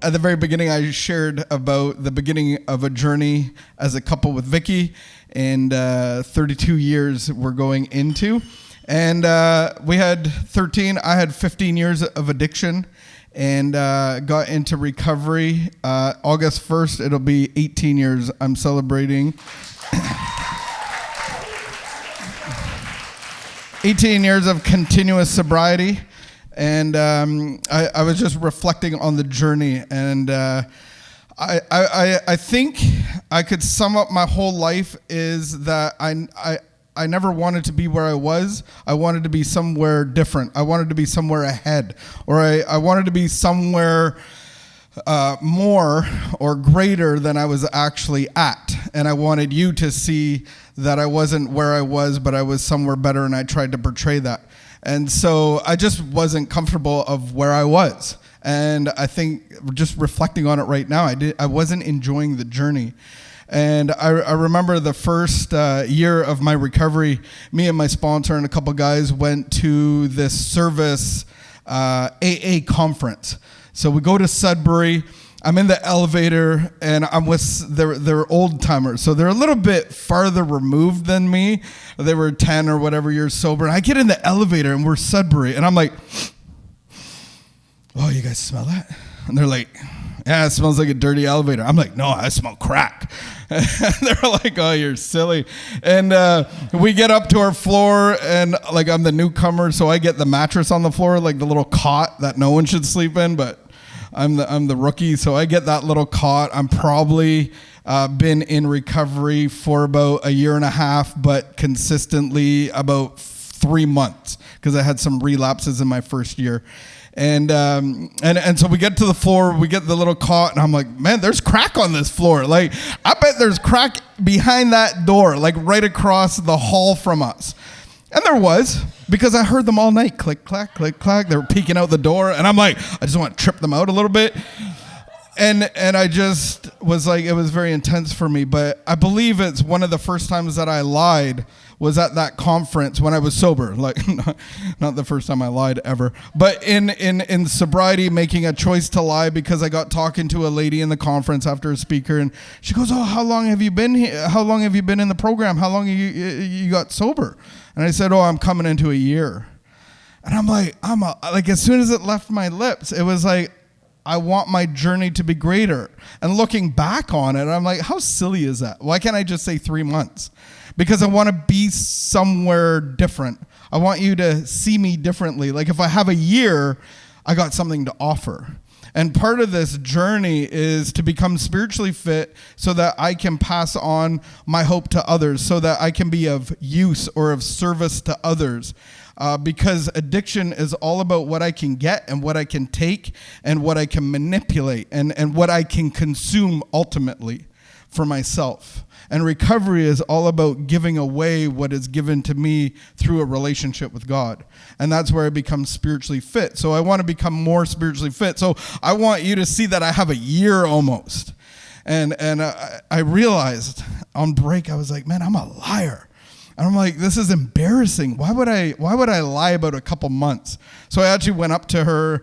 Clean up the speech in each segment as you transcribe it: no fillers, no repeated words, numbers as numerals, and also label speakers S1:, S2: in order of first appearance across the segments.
S1: at the very beginning, I shared about the beginning of a journey as a couple with Vicky, and 32 years we're going into. And we had 13, I had 15 years of addiction, and got into recovery. August 1st, it'll be 18 years I'm celebrating. 18 years of continuous sobriety. And I was just reflecting on the journey, and I think I could sum up my whole life is that I never wanted to be where I was. I wanted to be somewhere different. I wanted to be somewhere ahead, or I wanted to be somewhere more or greater than I was actually at. And I wanted you to see that I wasn't where I was, but I was somewhere better, and I tried to portray that. And so I just wasn't comfortable of where I was. And I think just reflecting on it right now, I wasn't enjoying the journey. And I remember the first year of my recovery, me and my sponsor and a couple guys went to this service AA conference. So we go to Sudbury. I'm in the elevator, and I'm with they're old timers, so they're a little bit farther removed than me. They were 10 or whatever years sober. And I get in the elevator, and we're Sudbury, and I'm like, "Oh, you guys smell that?" And they're like, "Yeah, it smells like a dirty elevator." I'm like, "No, I smell crack." And they're like, "Oh, you're silly." And we get up to our floor, and like I'm the newcomer, so I get the mattress on the floor, like the little cot that no one should sleep in, but I'm the rookie, so I get that little cot. I'm probably been in recovery for about a year and a half, but consistently about 3 months, because I had some relapses in my first year. And so we get to the floor, we get the little cot, and I'm like, "Man, there's crack on this floor. Like, I bet there's crack behind that door, like right across the hall from us." And there was, because I heard them all night, click, clack, click, clack. They were peeking out the door, and I'm like, I just want to trip them out a little bit. And I just was like, it was very intense for me. But I believe it's one of the first times that I lied was at that conference when I was sober. Like, not the first time I lied ever. But in sobriety, making a choice to lie, because I got talking to a lady in the conference after a speaker, and she goes, "Oh, how long have you been here? How long have you been in the program? How long have you got sober?" And I said, "Oh, I'm coming into a year." And I'm like, like as soon as it left my lips, it was like, I want my journey to be greater. And looking back on it, I'm like, how silly is that? Why can't I just say 3 months? Because I want to be somewhere different. I want you to see me differently. Like if I have a year, I got something to offer. And part of this journey is to become spiritually fit so that I can pass on my hope to others, so that I can be of use or of service to others. Because addiction is all about what I can get and what I can take and what I can manipulate and what I can consume ultimately for myself. And recovery is all about giving away what is given to me through a relationship with God. And that's where I become spiritually fit. So I want to become more spiritually fit. So I want you to see that I have a year almost. And I realized on break, I was like, man, I'm a liar. And I'm like, this is embarrassing. Why would I lie about a couple months? So I actually went up to her,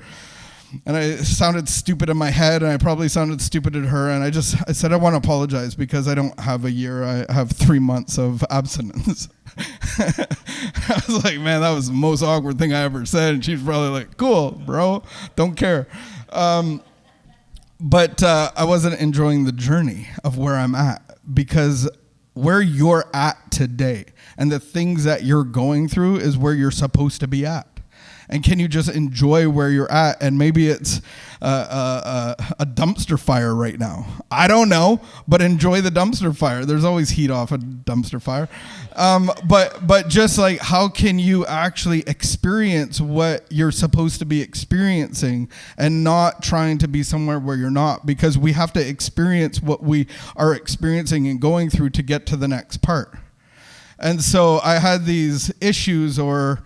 S1: and I sounded stupid in my head, and I probably sounded stupid at her. And I said, I want to apologize because I don't have a year. I have 3 months of abstinence. I was like, man, that was the most awkward thing I ever said. And she's probably like, cool, bro, don't care. But I wasn't enjoying the journey of where I'm at, because where you're at today and the things that you're going through is where you're supposed to be at. And can you just enjoy where you're at? And maybe it's a dumpster fire right now. I don't know, but enjoy the dumpster fire. There's always heat off a dumpster fire. But just like, how can you actually experience what you're supposed to be experiencing and not trying to be somewhere where you're not? Because we have to experience what we are experiencing and going through to get to the next part. And so I had these issues, or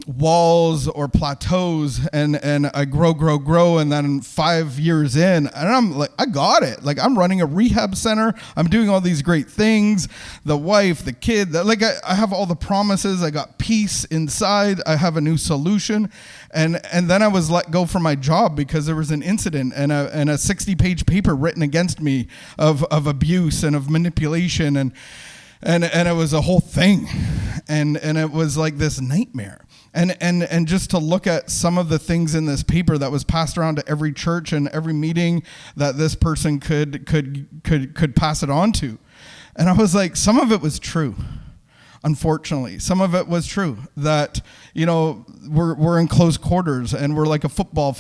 S1: walls or plateaus, and I grow, and then 5 years in, and I'm like, I got it. Like, I'm running a rehab center. I'm doing all these great things. The wife, the kid, I have all the promises. I got peace inside. I have a new solution. And then I was let go from my job because there was an incident and a 60-page paper written against me of abuse and of manipulation, and it was a whole thing, and it was like this nightmare. And just to look at some of the things in this paper that was passed around to every church and every meeting that this person could pass it on to. And I was like, some of it was true. Unfortunately, some of it was true, that, we're in close quarters and we're like a football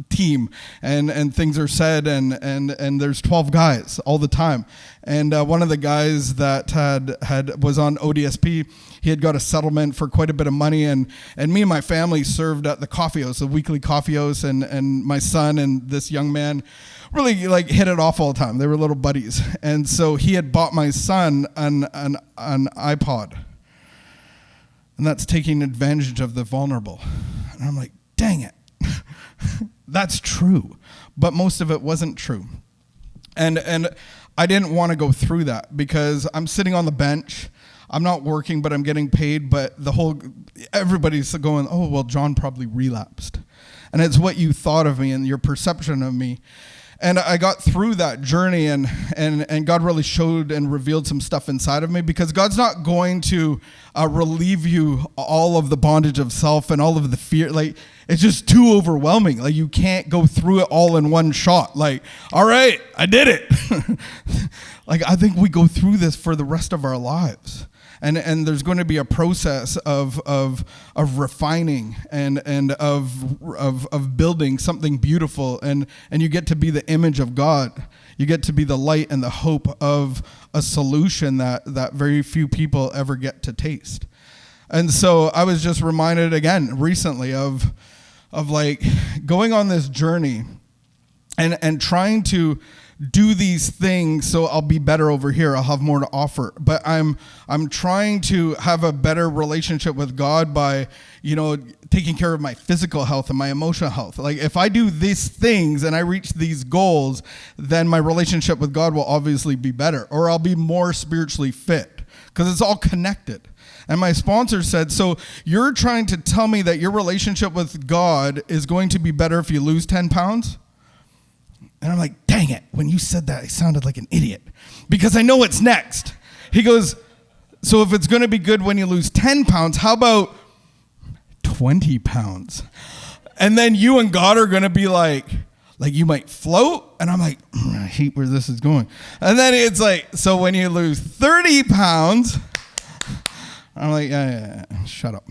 S1: team, and things are said, and there's 12 guys all the time. And one of the guys that was on ODSP, he had got a settlement for quite a bit of money, and me and my family served at the coffee house, the weekly coffee house, and my son and this young man really hit it off all the time. They were little buddies. And so he had bought my son an iPod. And that's taking advantage of the vulnerable. And I'm like, dang it. That's true. But most of it wasn't true. And I didn't want to go through that because I'm sitting on the bench. I'm not working, but I'm getting paid. But everybody's going, oh, well, Jon probably relapsed. And it's what you thought of me and your perception of me. And I got through that journey, and God really showed and revealed some stuff inside of me, because God's not going to relieve you all of the bondage of self and all of the fear. It's just too overwhelming. You can't go through it all in one shot. All right, I did it. I think we go through this for the rest of our lives. And there's going to be a process of refining and of building something beautiful, and you get to be the image of God. You get to be the light and the hope of a solution that very few people ever get to taste. And so I was just reminded again recently of going on this journey and trying to do these things so I'll be better over here. I'll have more to offer. But I'm trying to have a better relationship with God by, taking care of my physical health and my emotional health. If I do these things and I reach these goals, then my relationship with God will obviously be better, or I'll be more spiritually fit, because it's all connected. And my sponsor said, so you're trying to tell me that your relationship with God is going to be better if you lose 10 pounds? And I'm like, dang it, when you said that, I sounded like an idiot, because I know what's next. He goes, so if it's going to be good when you lose 10 pounds, how about 20 pounds? And then you and God are going to be like you might float. And I'm like, I hate where this is going. And then it's so when you lose 30 pounds, I'm like, yeah, shut up.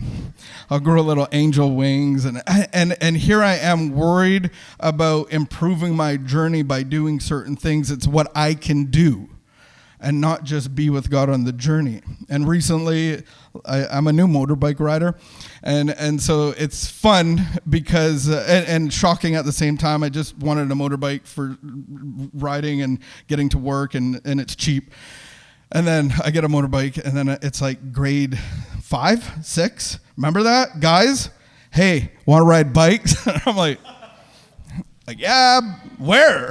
S1: I'll grow little angel wings. And here I am worried about improving my journey by doing certain things. It's what I can do and not just be with God on the journey. And recently, I'm a new motorbike rider. And so it's fun because, and shocking at the same time. I just wanted a motorbike for riding and getting to work, and it's cheap. And then I get a motorbike, and then it's grade 5, 6. Remember that? Guys, hey, want to ride bikes? I'm like, yeah, where?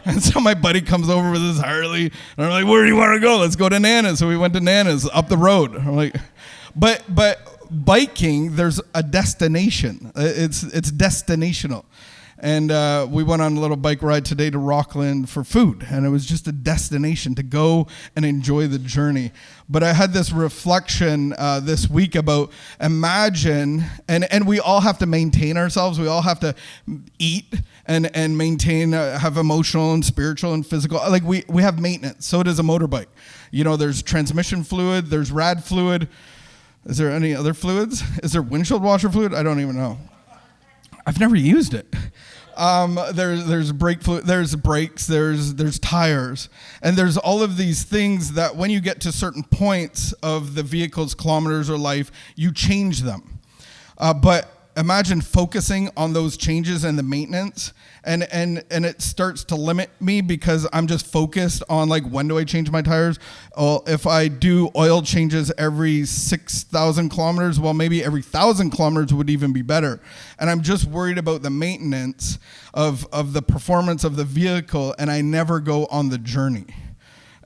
S1: And so my buddy comes over with his Harley, and I'm like, where do you want to go? Let's go to Nana's. So we went to Nana's up the road. I'm like, but biking, there's a destination. It's destinational. And we went on a little bike ride today to Rockland for food. And it was just a destination to go and enjoy the journey. But I had this reflection this week about imagine, and we all have to maintain ourselves. We all have to eat and maintain, have emotional and spiritual and physical. We have maintenance. So does a motorbike. There's transmission fluid. There's rad fluid. Is there any other fluids? Is there windshield washer fluid? I don't even know. I've never used it. There's brake fluid, there's brakes, there's tires, and there's all of these things that when you get to certain points of the vehicle's kilometers or life, you change them. But imagine focusing on those changes and the maintenance, and it starts to limit me because I'm just focused on like, when do I change my tires? Well, if I do oil changes every 6,000 kilometers, well, maybe every 1,000 kilometers would even be better. And I'm just worried about the maintenance of the performance of the vehicle, and I never go on the journey.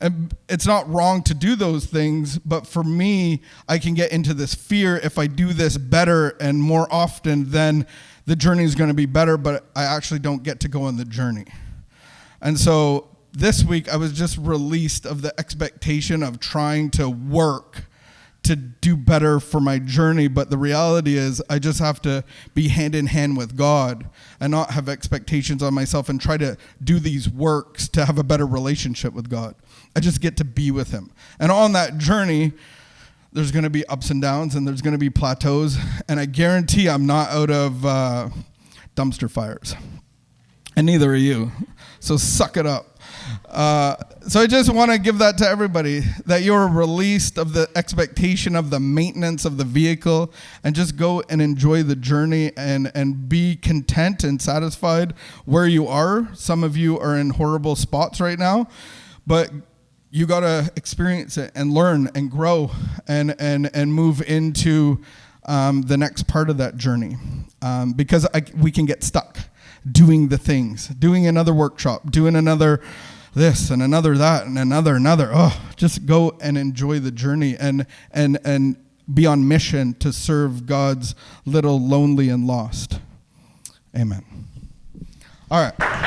S1: And it's not wrong to do those things, but for me, I can get into this fear. If I do this better and more often, then the journey is going to be better, but I actually don't get to go on the journey. And so this week, I was just released of the expectation of trying to work to do better for my journey. But the reality is I just have to be hand in hand with God and not have expectations on myself and try to do these works to have a better relationship with God. I just get to be with him. And on that journey, there's going to be ups and downs, and there's going to be plateaus. And I guarantee I'm not out of dumpster fires. And neither are you. So suck it up. So I just want to give that to everybody, that you're released of the expectation of the maintenance of the vehicle, and just go and enjoy the journey and be content and satisfied where you are. Some of you are in horrible spots right now, but you got to experience it and learn and grow and move into the next part of that journey, because we can get stuck doing the things, doing another workshop, doing another this and another that and another. Oh, just go and enjoy the journey and be on mission to serve God's little lonely and lost. Amen. All right.